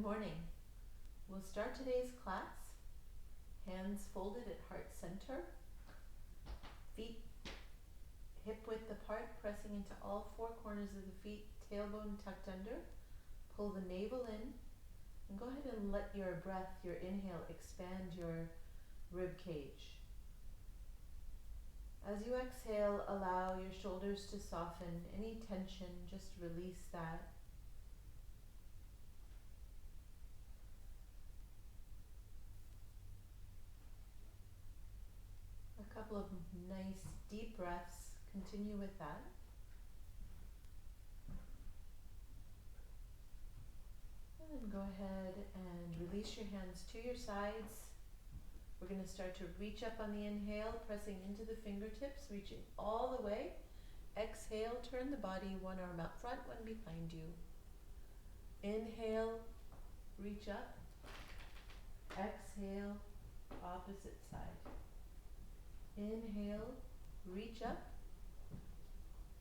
morning. We'll start today's class. Hands folded at heart center. Feet hip width apart, pressing into all four corners of the feet, tailbone tucked under. Pull the navel in and go ahead and let your breath, your inhale, expand your rib cage. As you exhale, allow your shoulders to soften. Any tension, just release that. A couple of nice deep breaths. Continue with that. And then go ahead and release your hands to your sides. We're going to start to reach up on the inhale, pressing into the fingertips, reaching all the way. Exhale, turn the body, one arm out front, one behind you. Inhale, reach up. Exhale, opposite side. Inhale, reach up.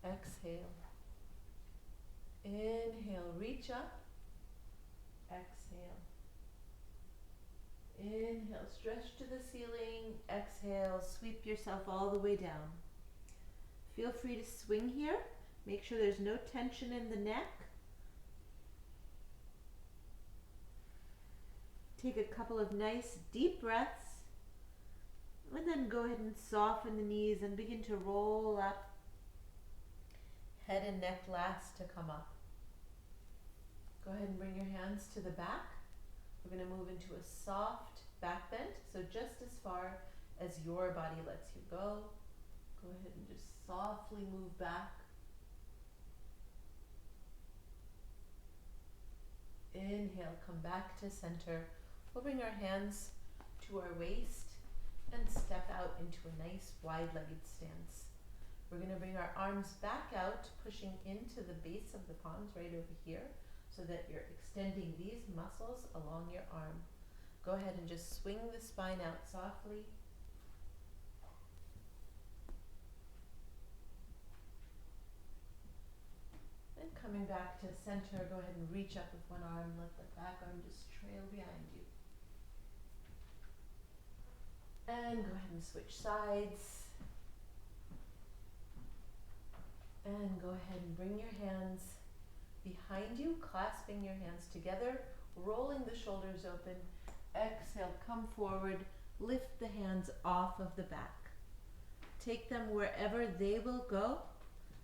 Exhale. Inhale, reach up. Exhale. Inhale, stretch to the ceiling. Exhale, sweep yourself all the way down. Feel free to swing here. Make sure there's no tension in the neck. Take a couple of nice deep breaths. And then go ahead and soften the knees and begin to roll up. Head and neck last to come up. Go ahead and bring your hands to the back. We're going to move into a soft back bend, so just as far as your body lets you go. Go ahead and just softly move back. Inhale, come back to center. We'll bring our hands to our waist and step out into a nice wide-legged stance. We're going to bring our arms back out, pushing into the base of the palms right over here, so that you're extending these muscles along your arm. Go ahead and just swing the spine out softly. And coming back to center, go ahead and reach up with one arm, let the back arm just trail behind you. And go ahead and switch sides. And go ahead and bring your hands behind you, clasping your hands together, rolling the shoulders open. Exhale, come forward, lift the hands off of the back. Take them wherever they will go.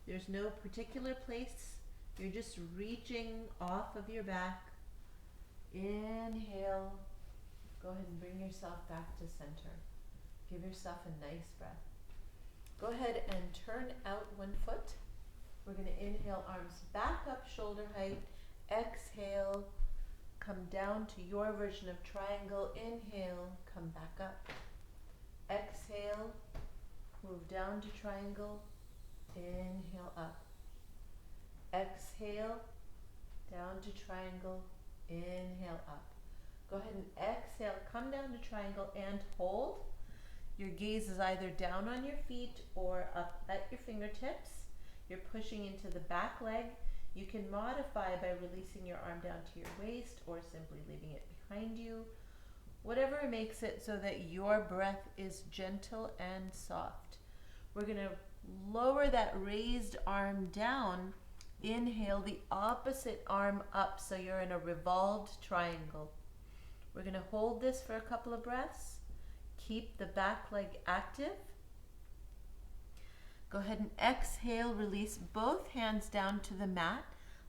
There's no particular place. You're just reaching off of your back. Inhale. Go ahead and bring yourself back to center. Give yourself a nice breath. Go ahead and turn out one foot. We're going to inhale, arms back up, shoulder height. Exhale, come down to your version of triangle. Inhale, come back up. Exhale, move down to triangle. Inhale, up. Exhale, down to triangle. Inhale, up. Go ahead and exhale, come down to triangle and hold. Your gaze is either down on your feet or up at your fingertips. You're pushing into the back leg. You can modify by releasing your arm down to your waist or simply leaving it behind you. Whatever makes it so that your breath is gentle and soft. We're going to lower that raised arm down. Inhale the opposite arm up so you're in a revolved triangle. We're going to hold this for a couple of breaths. Keep the back leg active. Go ahead and exhale, release both hands down to the mat.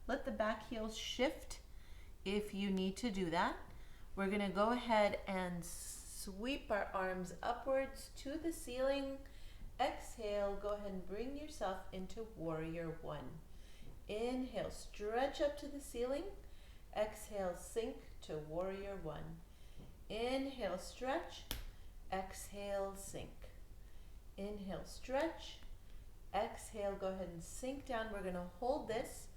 Let the back heels shift if you need to do that. We're going to go ahead and sweep our arms upwards to the ceiling. Exhale, go ahead and bring yourself into warrior one. Inhale, stretch up to the ceiling. Exhale, sink to warrior one. Inhale, stretch. Exhale, sink. Inhale, stretch. Exhale, go ahead and sink down. We're going to hold this.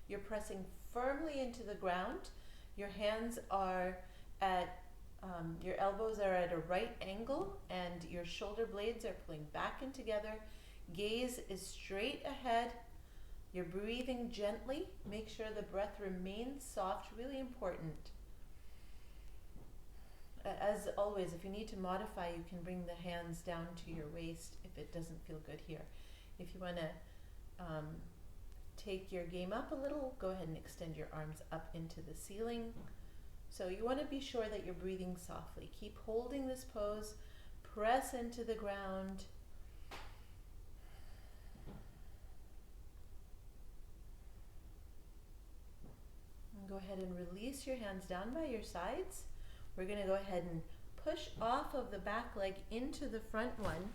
You're pressing firmly into the ground. Your hands are at, your elbows are at a right angle and your shoulder blades are pulling back in together. Gaze is straight ahead. You're breathing gently. Make sure the breath remains soft, really important. As always, if you need to modify, you can bring the hands down to your waist if it doesn't feel good here. If you want to take your game up a little, go ahead and extend your arms up into the ceiling. So you want to be sure that you're breathing softly. Keep holding this pose, press into the ground. And go ahead and release your hands down by your sides. We're going to go ahead and push off of the back leg into the front one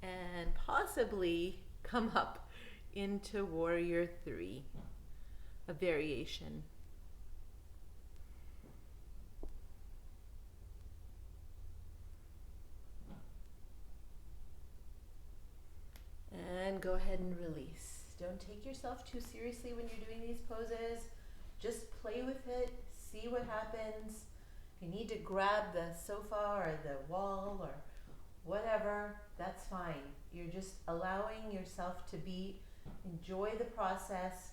and possibly come up into Warrior 3, a variation. And go ahead and release. Don't take yourself too seriously when you're doing these poses. Just play with it, see what happens. If you need to grab the sofa or the wall or whatever, that's fine. You're just allowing yourself to enjoy the process.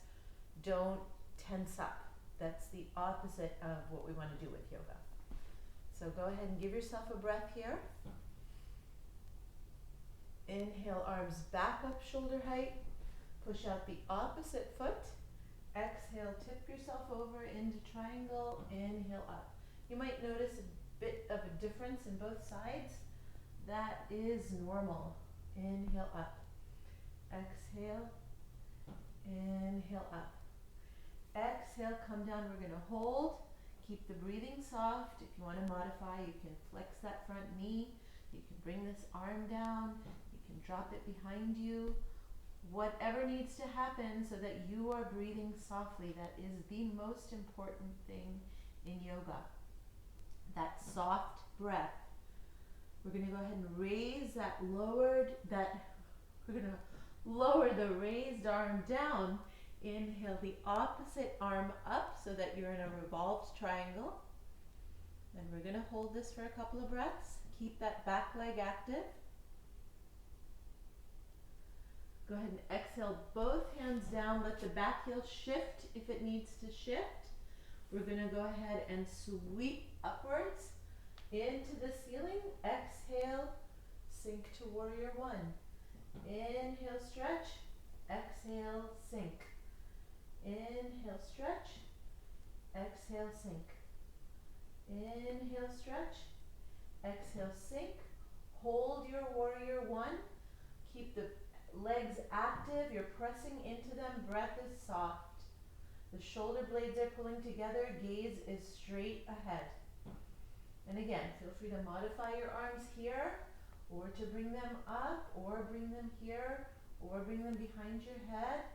Don't tense up. That's the opposite of what we want to do with yoga. So go ahead and give yourself a breath here. Inhale, arms back up shoulder height. Push out the opposite foot. Exhale, tip yourself over into triangle. Inhale up. You might notice a bit of a difference in both sides. That is normal. Inhale up. Exhale. Inhale up. Exhale, come down. We're going to hold. Keep the breathing soft. If you want to modify, you can flex that front knee. You can bring this arm down. You can drop it behind you. Whatever needs to happen so that you are breathing softly. That is the most important thing in yoga. That soft breath. We're going to go ahead and raise we're going to lower the raised arm down. Inhale the opposite arm up so that you're in a revolved triangle. And we're going to hold this for a couple of breaths. Keep that back leg active. Go ahead and exhale both hands down. Let the back heel shift if it needs to shift. We're going to go ahead and sweep upwards into the ceiling. Exhale, sink to Warrior 1. Inhale, stretch. Exhale, sink. Inhale, stretch. Exhale, sink. Inhale, stretch. Exhale, sink. Hold your Warrior 1. Keep the legs active. You're pressing into them. Breath is soft. The shoulder blades are pulling together. Gaze is straight ahead. And again, feel free to modify your arms here, or to bring them up, or bring them here, or bring them behind your head.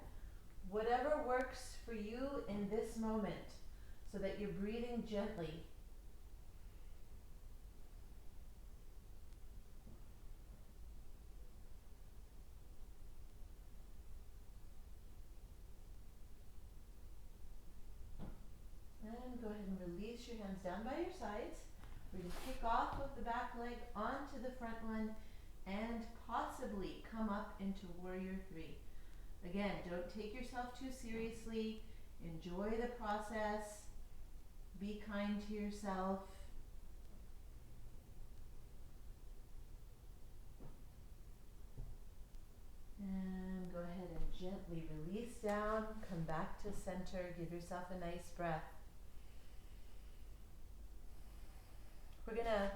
Whatever works for you in this moment, so that you're breathing gently. And go ahead and release your hands down by your sides. We're going to kick off of the back leg onto the front one and possibly come up into Warrior 3. Again, don't take yourself too seriously. Enjoy the process. Be kind to yourself. And go ahead and gently release down. Come back to center. Give yourself a nice breath. We're going to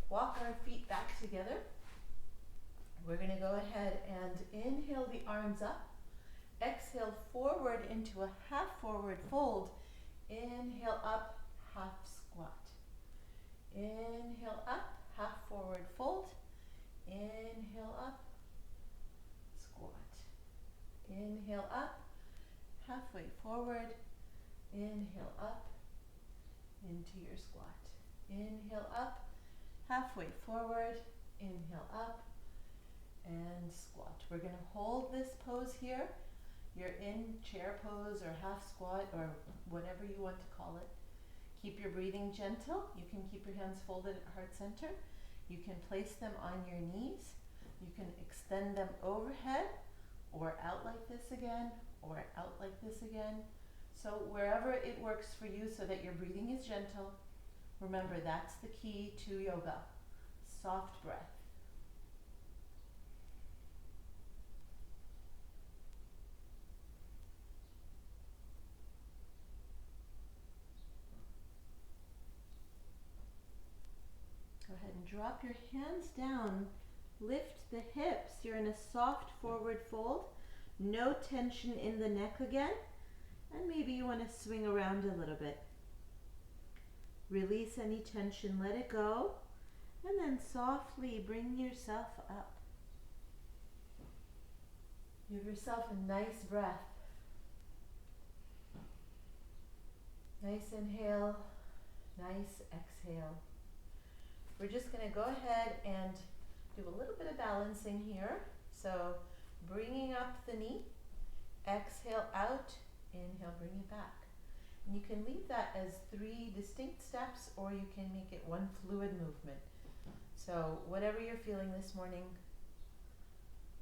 walk our feet back together. We're going to go ahead and inhale the arms up. Exhale forward into a half forward fold. Inhale up, half squat. Inhale up, half forward fold. Inhale up, squat. Inhale up, halfway forward. Inhale up into your squat. Inhale up, halfway forward. Inhale up and squat. We're going to hold this pose here. You're in chair pose or half squat or whatever you want to call it. Keep your breathing gentle. You can keep your hands folded at heart center. You can place them on your knees. You can extend them overhead or out like this again or out like this again. So wherever it works for you so that your breathing is gentle, Remember, that's the key to yoga. Soft breath. Go ahead and drop your hands down. Lift the hips. You're in a soft forward fold. No tension in the neck again. And maybe you want to swing around a little bit. Release any tension, let it go. And then softly bring yourself up. Give yourself a nice breath. Nice inhale, nice exhale. We're just going to go ahead and do a little bit of balancing here. So bringing up the knee, exhale out, inhale, bring it back. And you can leave that as 3 distinct steps, or you can make it one fluid movement. So whatever you're feeling this morning,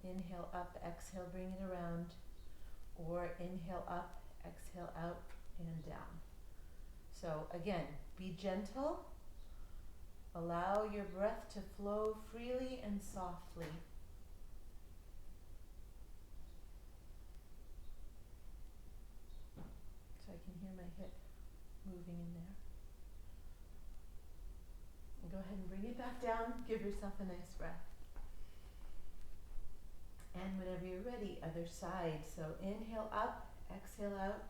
inhale up, exhale, bring it around, or inhale up, exhale out and down. So again, be gentle. Allow your breath to flow freely and softly. So I can hear my hip moving in there. And go ahead and bring it back down. Give yourself a nice breath. And whenever you're ready, other side. So inhale up, exhale out,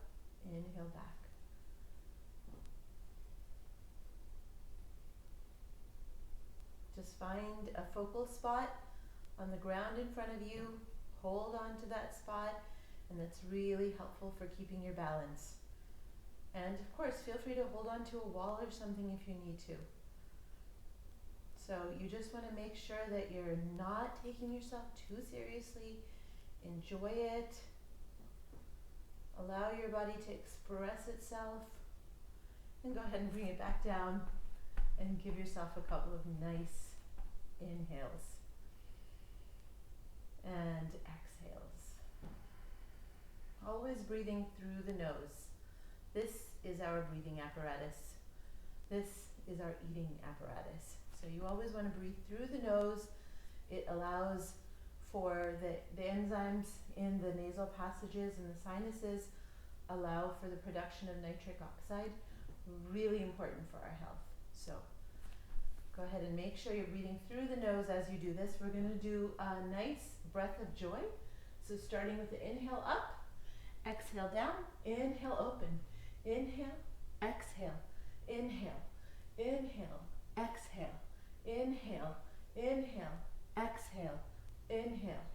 inhale back. Just find a focal spot on the ground in front of you. Hold on to that spot, and that's really helpful for keeping your balance. And of course, feel free to hold on to a wall or something if you need to. So you just want to make sure that you're not taking yourself too seriously. Enjoy it. Allow your body to express itself. And go ahead and bring it back down and give yourself a couple of nice inhales and exhales. Always breathing through the nose. This is our breathing apparatus. This is our eating apparatus. So you always want to breathe through the nose. It allows for the enzymes in the nasal passages and the sinuses allow for the production of nitric oxide. Really important for our health. So go ahead and make sure you're breathing through the nose as you do this. We're going to do a nice breath of joy. So starting with the inhale up, exhale down, inhale open, inhale, exhale, inhale, inhale, exhale, inhale, inhale, exhale, inhale,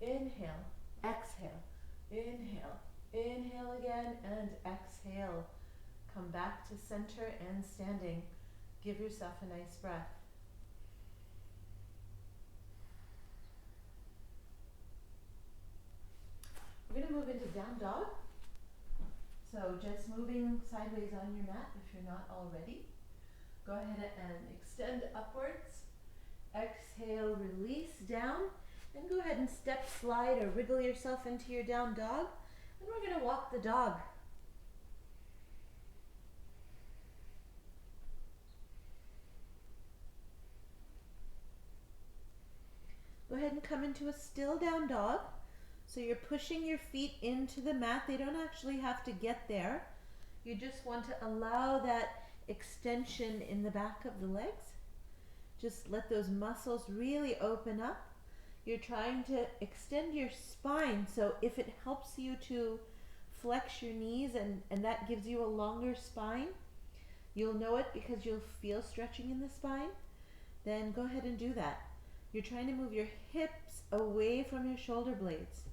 inhale, exhale, inhale, inhale again, and exhale. Come back to center and standing. Give yourself a nice breath. We're going to move into down dog. So just moving sideways on your mat if you're not already. Go ahead and extend upwards. Exhale, release down. And go ahead and step, slide, or wriggle yourself into your down dog. And we're going to walk the dog. Go ahead and come into a still down dog. So you're pushing your feet into the mat. They don't actually have to get there. You just want to allow that extension in the back of the legs. Just let those muscles really open up. You're trying to extend your spine, so if it helps you to flex your knees and that gives you a longer spine, you'll know it because you'll feel stretching in the spine, then go ahead and do that. You're trying to move your hips away from your shoulder blades.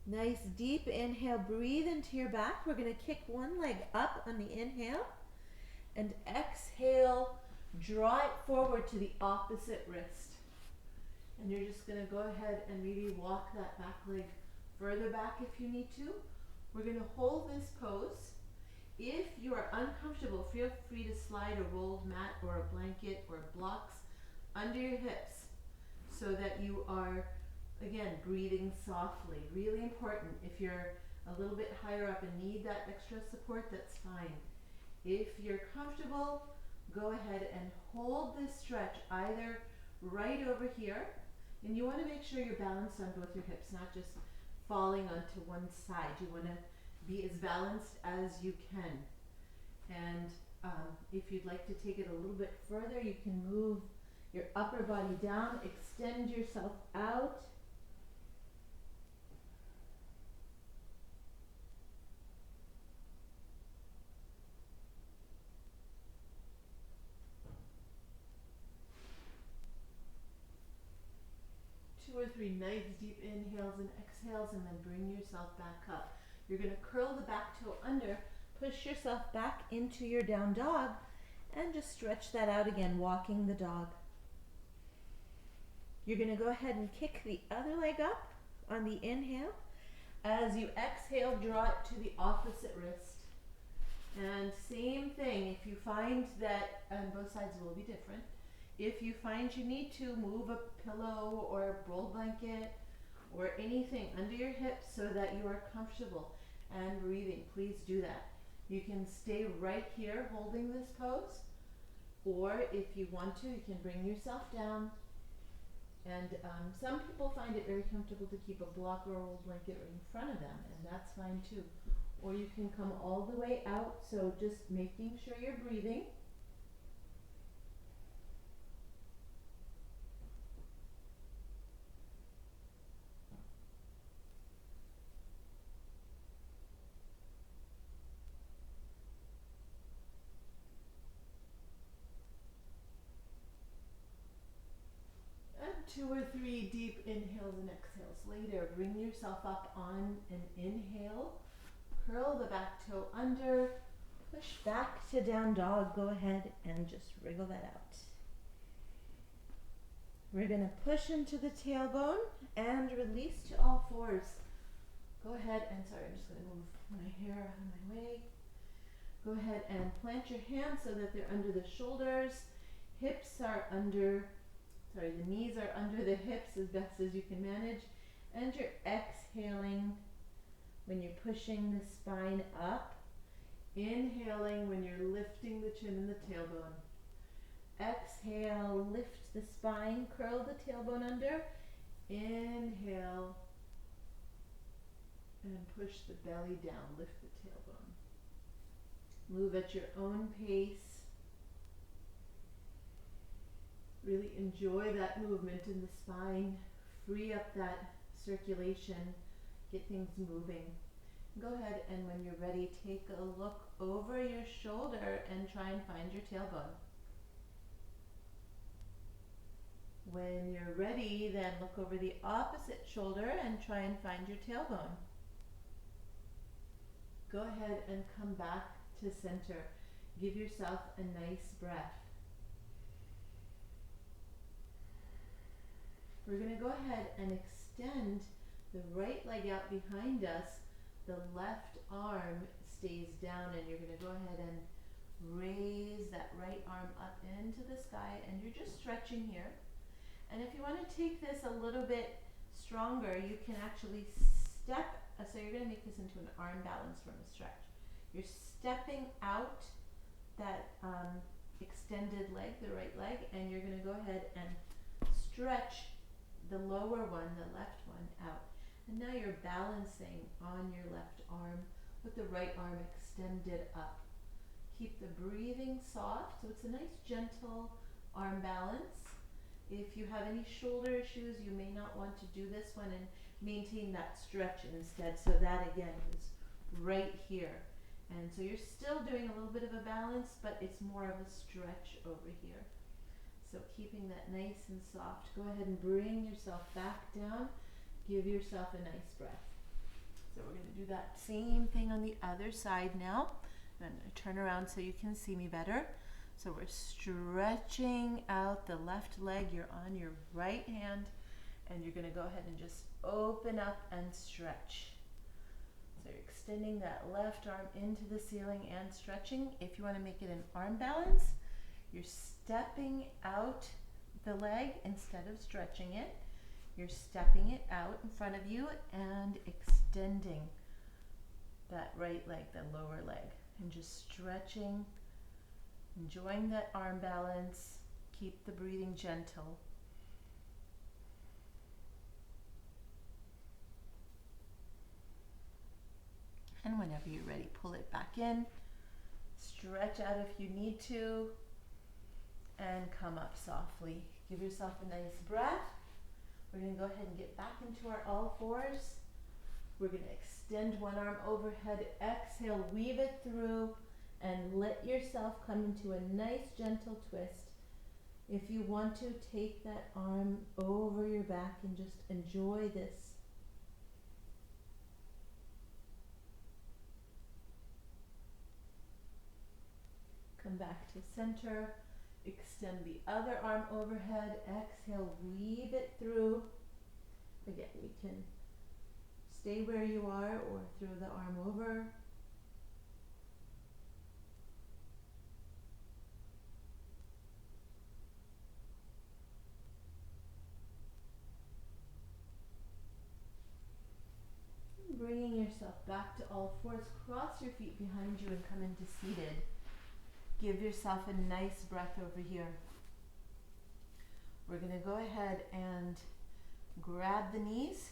Nice deep inhale, breathe into your back. We're going to kick one leg up on the inhale and exhale, draw it forward to the opposite wrist. And you're just going to go ahead and maybe walk that back leg further back if you need to. We're going to hold this pose. If you are uncomfortable, feel free to slide a rolled mat or a blanket or blocks under your hips so that you are, again, breathing softly. Really important. If you're a little bit higher up and need that extra support, that's fine. If you're comfortable, go ahead and hold this stretch either right over here, and you want to make sure you're balanced on both your hips, not just falling onto one side. You want to be as balanced as you can. And if you'd like to take it a little bit further, you can move your upper body down, extend yourself out. Two or three nice deep inhales and exhales, and then bring yourself back up. You're going to curl the back toe under, push yourself back into your down dog, and just stretch that out again, walking the dog. You're going to go ahead and kick the other leg up on the inhale. As you exhale, draw it to the opposite wrist. And same thing, if you find that, and both sides will be different, if you find you need to move a pillow or a roll blanket or anything under your hips so that you are comfortable and breathing, please do that. You can stay right here holding this pose, or if you want to, you can bring yourself down. And some people find it very comfortable to keep a block or a roll blanket right in front of them, and that's fine too. Or you can come all the way out, so just making sure you're breathing. And 2 or 3 deep inhales and exhales later. Bring yourself up on an inhale. Curl the back toe under. Push back to down dog. Go ahead and just wriggle that out. We're going to push into the tailbone and release to all fours. Go ahead and, sorry, I'm just going to move my hair out of my way. Go ahead and plant your hands so that they're under the shoulders. Hips are under, the knees are under the hips as best as you can manage. And you're exhaling when you're pushing the spine up. Inhaling when you're lifting the chin and the tailbone. Exhale, lift the spine, curl the tailbone under. Inhale, and push the belly down, lift the tailbone. Move at your own pace. Really enjoy that movement in the spine. Free up that circulation, get things moving. Go ahead and when you're ready, take a look over your shoulder and try and find your tailbone. When you're ready, then look over the opposite shoulder and try and find your tailbone. Go ahead and come back to center. Give yourself a nice breath. We're going to go ahead and extend the right leg out behind us. The left arm stays down, and you're going to go ahead and raise that right arm up into the sky, and you're just stretching here. And if you want to take this a little bit stronger, you can actually step, so you're going to make this into an arm balance from a stretch. You're stepping out that extended leg, the right leg, and you're going to go ahead and stretch the lower one, the left one, out. And now you're balancing on your left arm with the right arm extended up. Keep the breathing soft, so it's a nice gentle arm balance. If you have any shoulder issues, you may not want to do this one and maintain that stretch instead. So that again is right here. And so you're still doing a little bit of a balance, but it's more of a stretch over here. So keeping that nice and soft. Go ahead and bring yourself back down. Give yourself a nice breath. So we're going to do that same thing on the other side now. I'm going to turn around so you can see me better. So we're stretching out the left leg. You're on your right hand, and you're going to go ahead and just open up and stretch. So you're extending that left arm into the ceiling and stretching. If you want to make it an arm balance, you're stepping out the leg instead of stretching it. You're stepping it out in front of you and extending that right leg, the lower leg, and just stretching Enjoying that arm balance. Keep the breathing gentle. And whenever you're ready, pull it back in. Stretch out if you need to. And come up softly. Give yourself a nice breath. We're going to go ahead and get back into our all fours. We're going to extend one arm overhead. Exhale, weave it through, and let yourself come into a nice gentle twist. If you want to, take that arm over your back and just enjoy this. Come back to center. Extend the other arm overhead. Exhale, weave it through. Again, we can stay where you are or throw the arm over. Bringing yourself back to all fours. Cross your feet behind you and come into seated. Give yourself a nice breath over here. We're going to go ahead and grab the knees,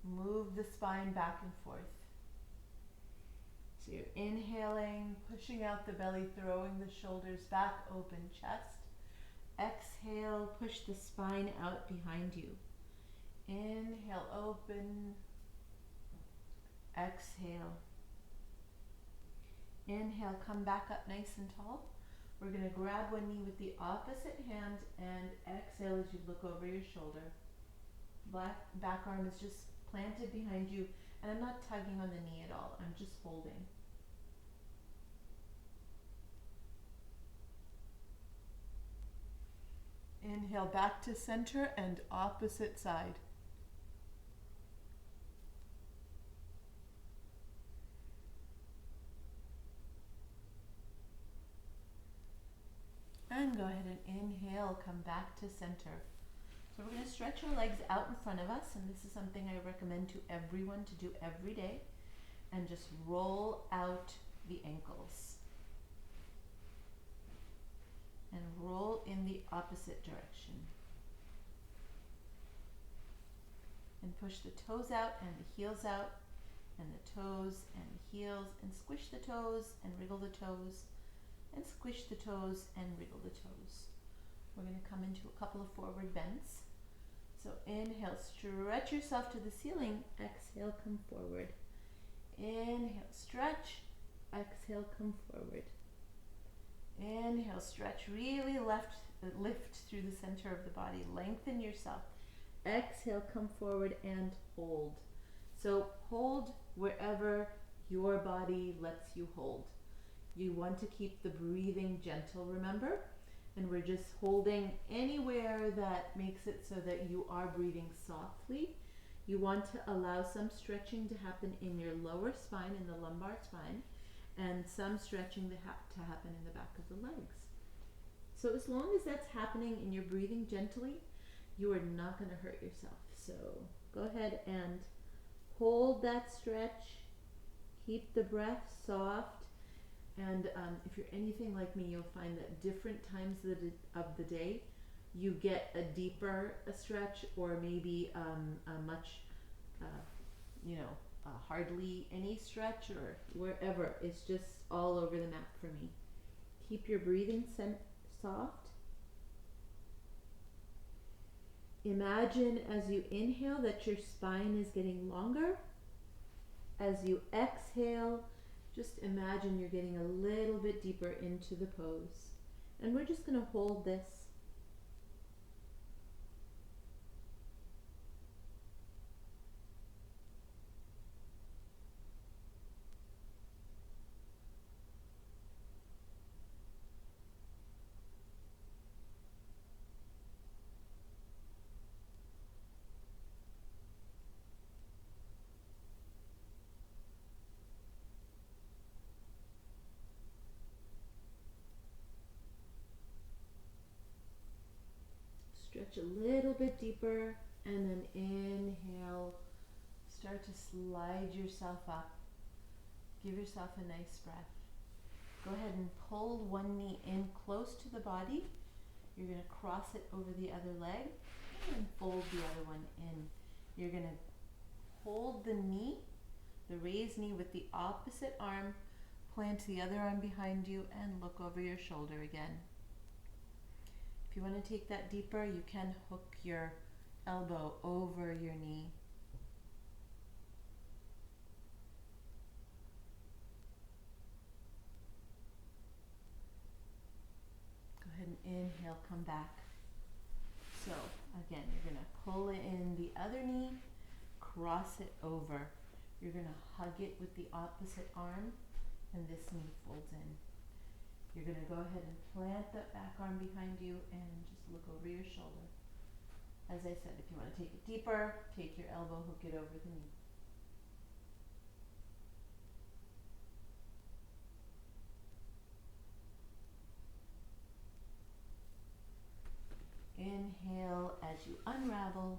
move the spine back and forth. So you're inhaling, pushing out the belly, throwing the shoulders back, open chest. Exhale, push the spine out behind you. Inhale, open. Exhale. Inhale, come back up nice and tall. We're going to grab one knee with the opposite hand and exhale as you look over your shoulder. Back arm is just planted behind you, and I'm not tugging on the knee at all. I'm just holding. Inhale, back to center and opposite side. And go ahead and inhale, come back to center. So we're going to stretch our legs out in front of us, and this is something I recommend to everyone to do every day. And just roll out the ankles. And roll in the opposite direction. And push the toes out and the heels out, and the toes and the heels, and squish the toes and wriggle the toes. And squish the toes and wriggle the toes. We're going to come into a couple of forward bends. So inhale, stretch yourself to the ceiling. Exhale, come forward. Inhale, stretch. Exhale, come forward. Inhale, stretch. Really lift through the center of the body. Lengthen yourself. Exhale, come forward and hold. So hold wherever your body lets you hold. You want to keep the breathing gentle, remember? And we're just holding anywhere that makes it so that you are breathing softly. You want to allow some stretching to happen in your lower spine, in the lumbar spine, and some stretching to happen in the back of the legs. So as long as that's happening and you're breathing gently, you are not going to hurt yourself. So go ahead and hold that stretch. Keep the breath soft. And if you're anything like me, you'll find that different times of the day, you get a deeper stretch, or maybe a much, hardly any stretch, or wherever. It's just all over the map for me. Keep your breathing soft. Imagine as you inhale that your spine is getting longer. As you exhale, just imagine you're getting a little bit deeper into the pose. And we're just going to hold this. Stretch a little bit deeper, and then inhale. Start to slide yourself up. Give yourself a nice breath. Go go ahead and pull one knee in close to the body. You're going to cross it over the other leg and fold the other one in. You're going to hold the knee, the raised knee, with the opposite arm, plant the other arm behind you, and look over your shoulder again. If you want to take that deeper, you can hook your elbow over your knee. Go ahead and inhale, come back. So again, you're going to pull in the other knee, cross it over. You're going to hug it with the opposite arm, and this knee folds in. You're going to go ahead and plant that back arm behind you and just look over your shoulder. As I said, if you want to take it deeper, take your elbow, hook it over the knee. Inhale as you unravel.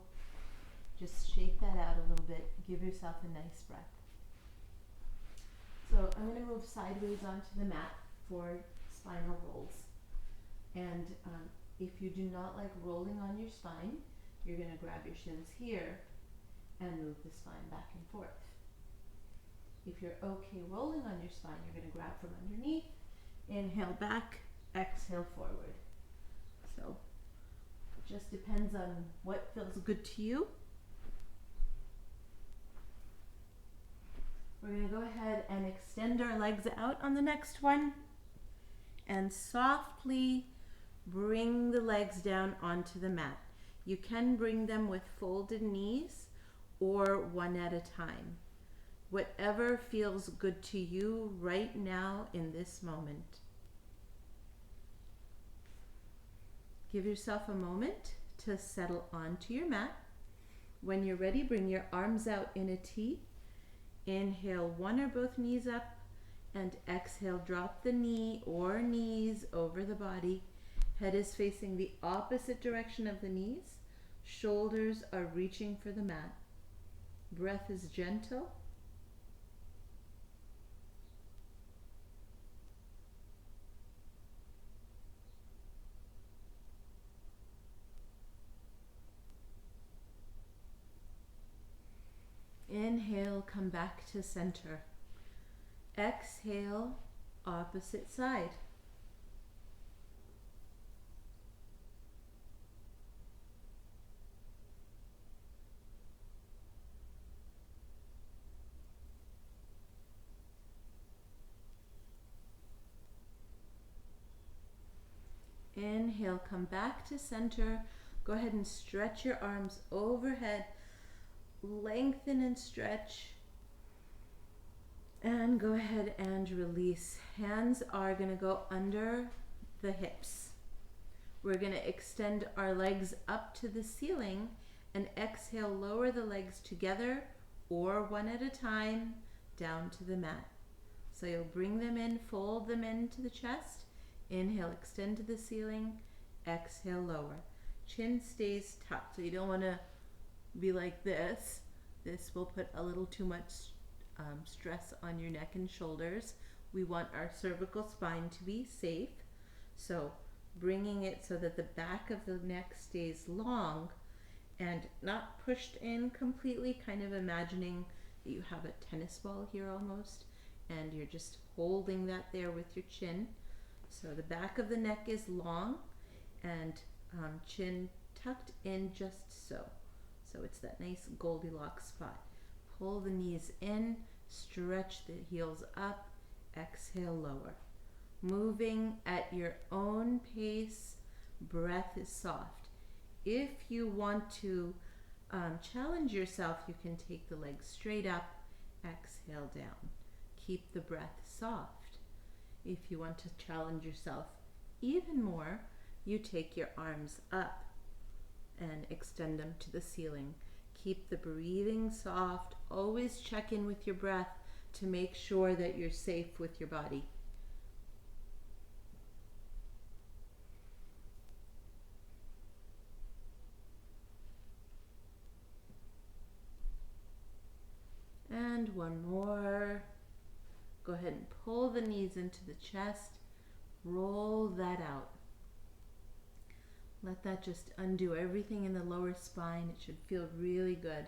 Just shake that out a little bit. Give yourself a nice breath. So I'm going to move sideways onto the mat for spinal rolls. And if you do not like rolling on your spine, you're going to grab your shins here and move the spine back and forth. If you're okay rolling on your spine, you're going to grab from underneath, inhale back, exhale forward. So it just depends on what feels good to you. We're going to go ahead and extend our legs out on the next one and softly bring the legs down onto the mat. You can bring them with folded knees or one at a time. Whatever feels good to you right now in this moment. Give yourself a moment to settle onto your mat. When you're ready, bring your arms out in a T. Inhale one or both knees up, and exhale, drop the knee or knees over the body. Head is facing the opposite direction of the knees. Shoulders are reaching for the mat. Breath is gentle. Inhale, come back to center. Exhale, opposite side. Inhale, come back to center. Go ahead and stretch your arms overhead. Lengthen and stretch. And go ahead and release. Hands are going to go under the hips. We're going to extend our legs up to the ceiling and exhale, lower the legs together or one at a time down to the mat. So you'll bring them in, fold them into the chest. Inhale, extend to the ceiling. Exhale, lower. Chin stays tucked, so you don't want to be like this. This will put a little too much stress on your neck and shoulders. We want our cervical spine to be safe. So bringing it so that the back of the neck stays long and not pushed in completely, kind of imagining that you have a tennis ball here almost, and you're just holding that there with your chin. So the back of the neck is long and chin tucked in just so. So it's that nice Goldilocks spot. Pull the knees in, stretch the heels up, exhale, lower. Moving at your own pace, breath is soft. If you want to challenge yourself, you can take the legs straight up, exhale down. Keep the breath soft. If you want to challenge yourself even more, you take your arms up and extend them to the ceiling. Keep the breathing soft. Always check in with your breath to make sure that you're safe with your body. And one more. Go ahead and pull the knees into the chest. Roll that out. Let that just undo everything in the lower spine. It should feel really good.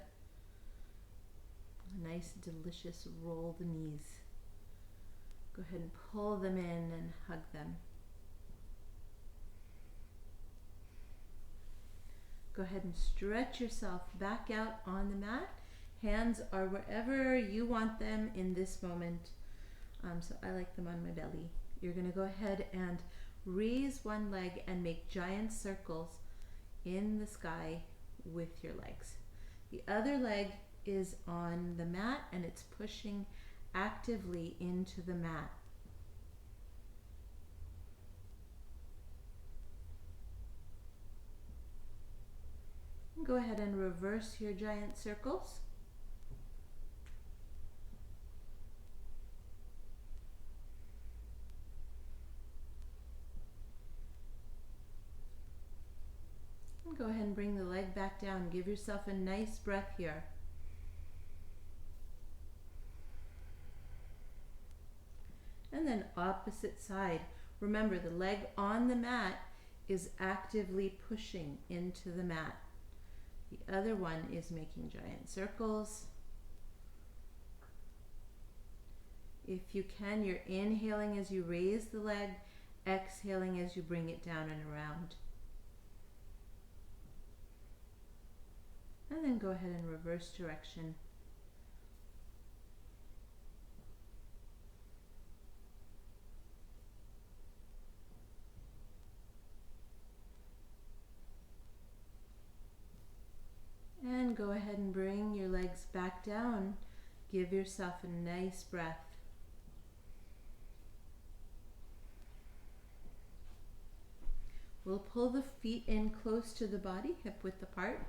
A nice, delicious roll the knees. Go ahead and pull them in and hug them. Go ahead and stretch yourself back out on the mat. Hands are wherever you want them in this moment. So I like them on my belly. You're going to go ahead and raise one leg and make giant circles in the sky with your legs. The other leg is on the mat and it's pushing actively into the mat. Go ahead and reverse your giant circles. And go ahead and bring the leg back down. Give yourself a nice breath here. And then opposite side. Remember, the leg on the mat is actively pushing into the mat. The other one is making giant circles. If you can, you're inhaling as you raise the leg, exhaling as you bring it down and around. And then go ahead and reverse direction. And go ahead and bring your legs back down. Give yourself a nice breath. We'll pull the feet in close to the body, hip width apart.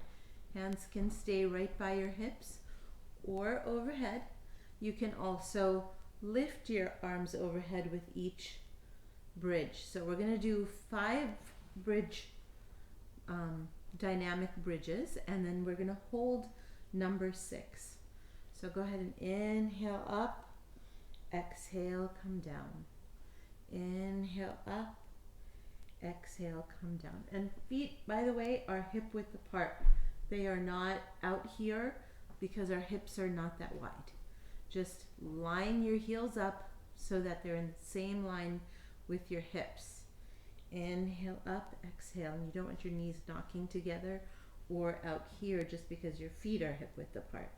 Hands can stay right by your hips or overhead. You can also lift your arms overhead with each bridge. So we're going to do 5 bridge dynamic bridges, and then we're going to hold number 6. So go ahead and inhale up, exhale, come down. Inhale up, exhale, come down. And feet, by the way, are hip width apart. They are not out here because our hips are not that wide. Just line your heels up so that they're in the same line with your hips. Inhale up, exhale. And you don't want your knees knocking together or out here just because your feet are hip width apart.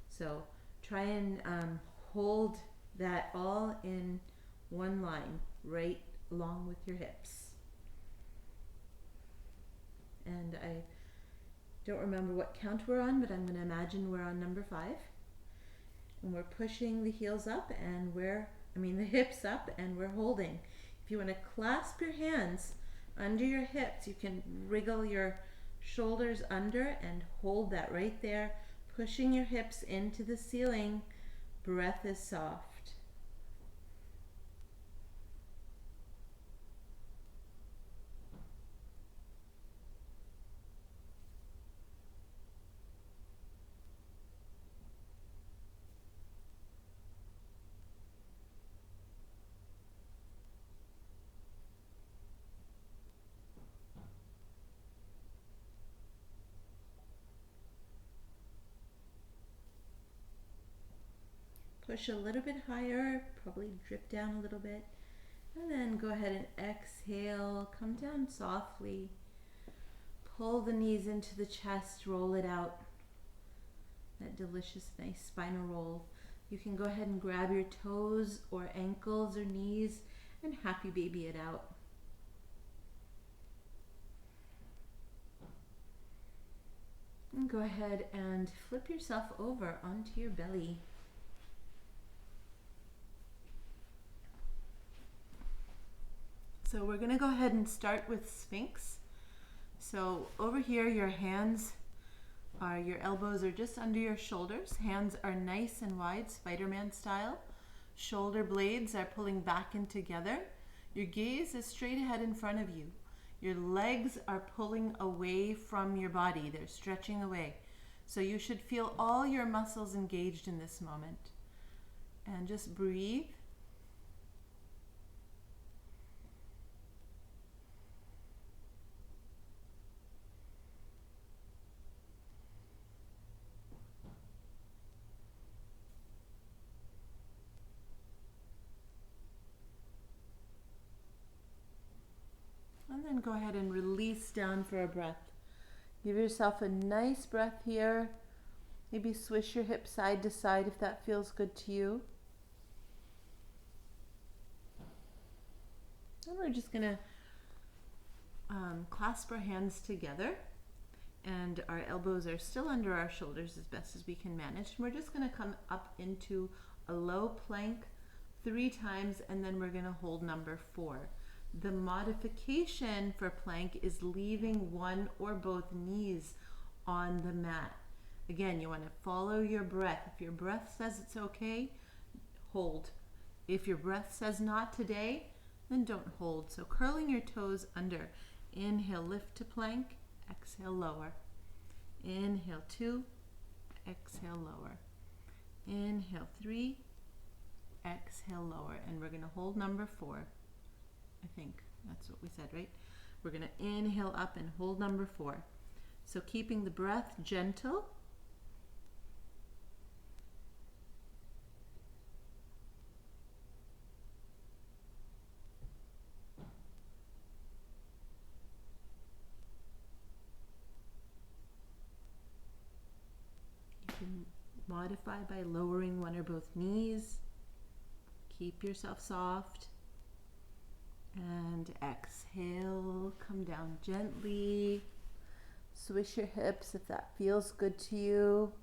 So try and hold that all in one line right along with your hips. And I don't remember what count we're on, but I'm going to imagine we're on number 5. And we're pushing the heels up and the hips up, and we're holding. If you want to clasp your hands under your hips, you can wriggle your shoulders under and hold that right there, pushing your hips into the ceiling. Breath is soft. Push a little bit higher, probably drip down a little bit, and then go ahead and exhale, come down softly, pull the knees into the chest, roll it out, that delicious nice spinal roll. You can go ahead and grab your toes or ankles or knees and happy baby it out. And go ahead and flip yourself over onto your belly. So we're going to go ahead and start with Sphinx. So over here, your elbows are just under your shoulders. Hands are nice and wide, Spider-Man style. Shoulder blades are pulling back in together. Your gaze is straight ahead in front of you. Your legs are pulling away from your body. They're stretching away. So you should feel all your muscles engaged in this moment. And just breathe. and go ahead and release down for a breath. Give yourself a nice breath here. Maybe swish your hips side to side if that feels good to you. And we're just going to clasp our hands together, and our elbows are still under our shoulders as best as we can manage. And we're just going to come up into a low plank 3 times, and then we're going to hold number 4. The modification for plank is leaving one or both knees on the mat. Again, you want to follow your breath. If your breath says it's okay, hold. If your breath says not today, then don't hold. So curling your toes under. Inhale, lift to plank. Exhale, lower. Inhale, 2. Exhale, lower. Inhale, 3. Exhale, lower. And we're going to hold number 4. I think that's what we said, right? We're going to inhale up and hold number 4. So keeping the breath gentle. You can modify by lowering one or both knees. Keep yourself soft. And exhale, come down gently. Swish your hips if that feels good to you.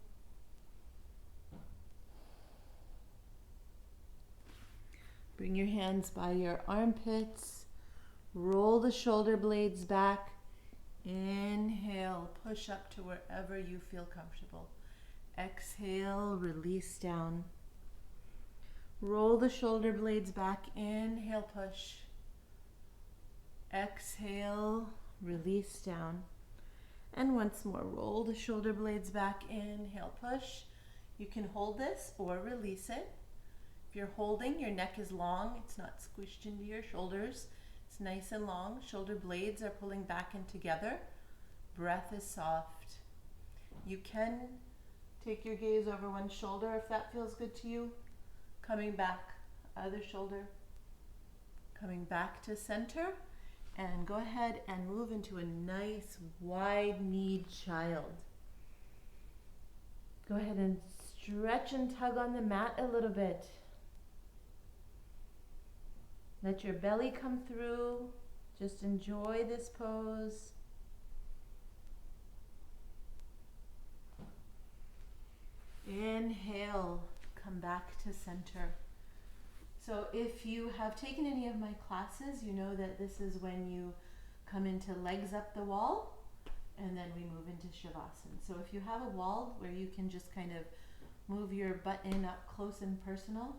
Bring your hands by your armpits. Roll the shoulder blades back. Inhale, push up to wherever you feel comfortable. Exhale, release down. Roll the shoulder blades back. Inhale, push. Exhale, release down. And once more, roll the shoulder blades back. Inhale, push. You can hold this or release it. If you're holding, your neck is long. It's not squished into your shoulders. It's nice and long. Shoulder blades are pulling back and together. Breath is soft. You can take your gaze over one shoulder if that feels good to you. Coming back, other shoulder. Coming back to center. And go ahead and move into a nice wide-kneed child. Go ahead and stretch and tug on the mat a little bit. Let your belly come through. Just enjoy this pose. Inhale, come back to center. So if you have taken any of my classes, you know that this is when you come into legs up the wall, and then we move into Shavasana. So if you have a wall where you can just kind of move your butt in up close and personal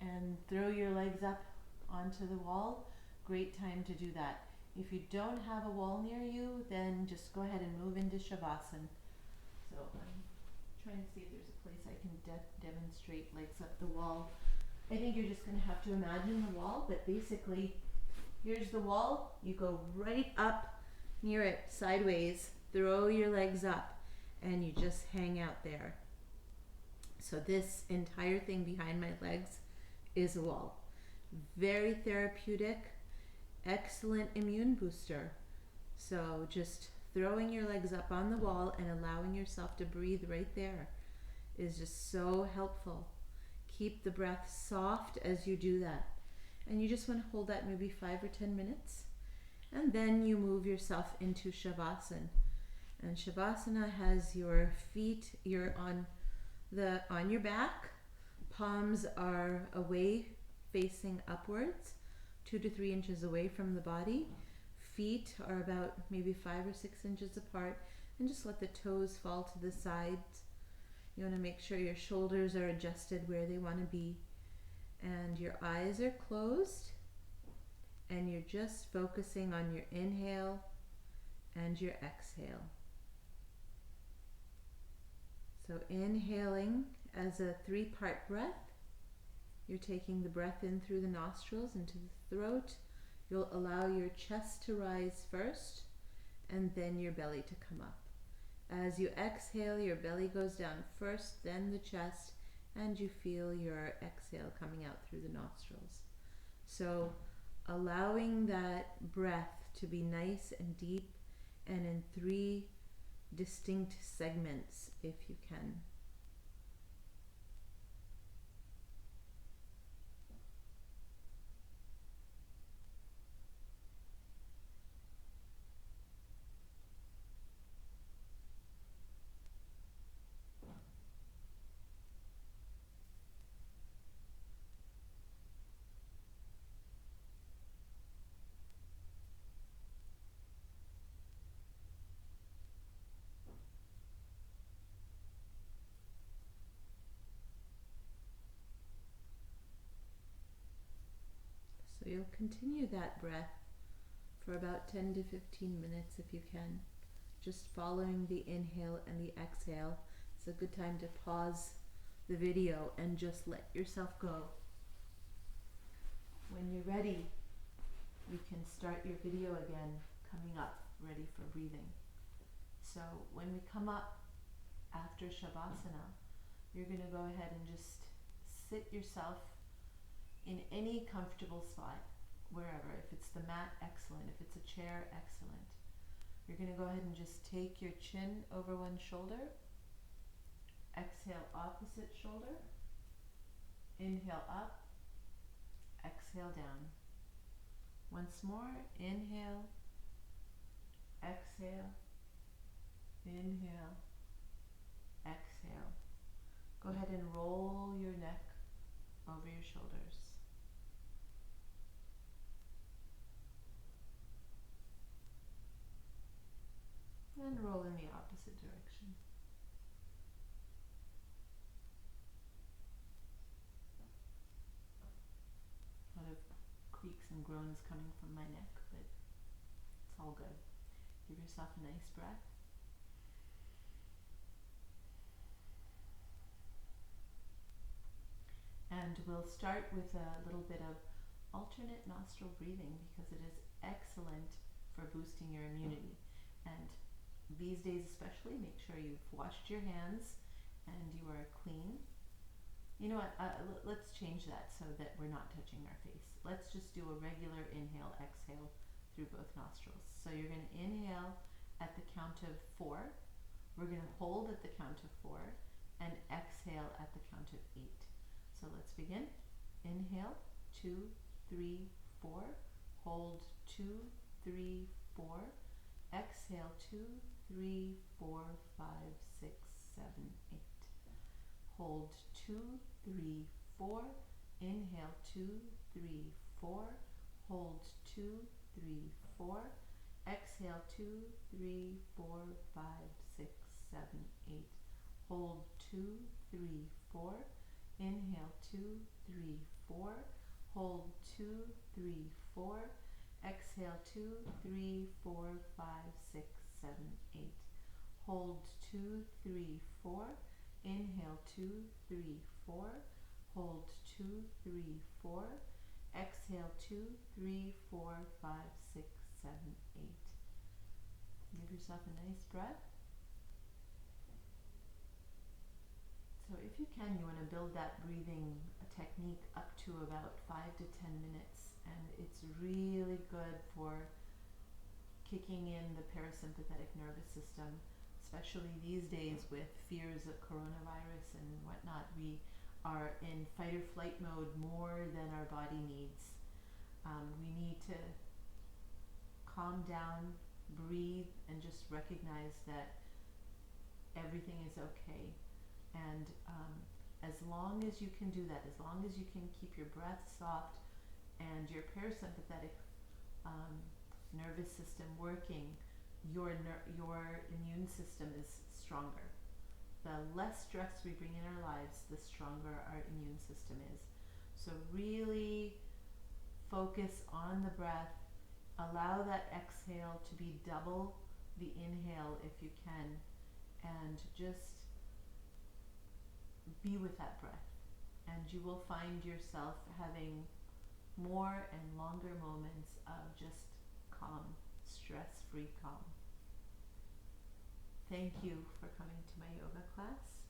and throw your legs up onto the wall, great time to do that. If you don't have a wall near you, then just go ahead and move into Shavasana. So I'm trying to see if there's a place I can demonstrate legs up the wall. I think you're just going to have to imagine the wall, but basically, here's the wall. You go right up near it, sideways, throw your legs up, and you just hang out there. So this entire thing behind my legs is a wall. Very therapeutic, excellent immune booster. So just throwing your legs up on the wall and allowing yourself to breathe right there is just so helpful. Keep the breath soft as you do that. And you just want to hold that maybe 5 or 10 minutes. And then you move yourself into Shavasana. And Shavasana has your feet, you're on your back. Palms are away, facing upwards, 2 to 3 inches away from the body. Feet are about maybe 5 or 6 inches apart. And just let the toes fall to the sides. You want to make sure your shoulders are adjusted where they want to be. And your eyes are closed. And you're just focusing on your inhale and your exhale. So inhaling as a 3-part breath. You're taking the breath in through the nostrils into the throat. You'll allow your chest to rise first and then your belly to come up. As you exhale, your belly goes down first, then the chest, and you feel your exhale coming out through the nostrils. So allowing that breath to be nice and deep and in 3 distinct segments if you can. So you'll continue that breath for about 10 to 15 minutes if you can, just following the inhale and the exhale. It's a good time to pause the video and just let yourself go. When you're ready, you can start your video again, coming up, ready for breathing. So when we come up after Shavasana, you're going to go ahead and just sit yourself in any comfortable spot, wherever. If it's the mat, excellent. If it's a chair, excellent. You're going to go ahead and just take your chin over one shoulder. Exhale, opposite shoulder. Inhale up. Exhale down. Once more, inhale. Exhale. Inhale. Exhale. Go ahead and roll your neck over your shoulders. And roll in the opposite direction. A lot of creaks and groans coming from my neck, but it's all good. Give yourself a nice breath. And we'll start with a little bit of alternate nostril breathing because it is excellent for boosting your immunity. And these days especially, make sure you've washed your hands and you are clean. You know what, let's change that so that we're not touching our face. Let's just do a regular inhale, exhale through both nostrils. So you're going to inhale at the count of 4. We're going to hold at the count of 4 and exhale at the count of 8. So let's begin. Inhale, 2, 3, 4. Hold, 2, 3, 4. Exhale, 2, 3, 4, 5, 6, 7, 8. Hold, 2, 3, 4. Inhale, 2, 3, 4. Hold, 2, 3, 4. Exhale, 2, 3, 4, 5, 6, 7, 8. Hold, 2, 3, 4. Inhale, 2, 3, 4. Hold, 2, 3, 4. Exhale, 2, 3, 4, 5, 6, 7, 8. Hold, 2, 3, 4. Inhale, 2, 3, 4. Hold, 2, 3, 4. Exhale, 2, 3, 4, 5, 6, 7, 8. Give yourself a nice breath. So if you can, you want to build that breathing technique up to about 5 to 10 minutes. And it's really good for kicking in the parasympathetic nervous system, especially these days with fears of coronavirus and whatnot. We are in fight or flight mode more than our body needs. We need to calm down, breathe, and just recognize that everything is okay. And as long as you can do that, as long as you can keep your breath soft and your parasympathetic nervous system working, your immune system is stronger. The less stress we bring in our lives, the stronger our immune system is. So really focus on the breath. Allow that exhale to be double the inhale if you can, and just be with that breath. And you will find yourself having more and longer moments of just calm, stress-free calm. Thank you for coming to my yoga class.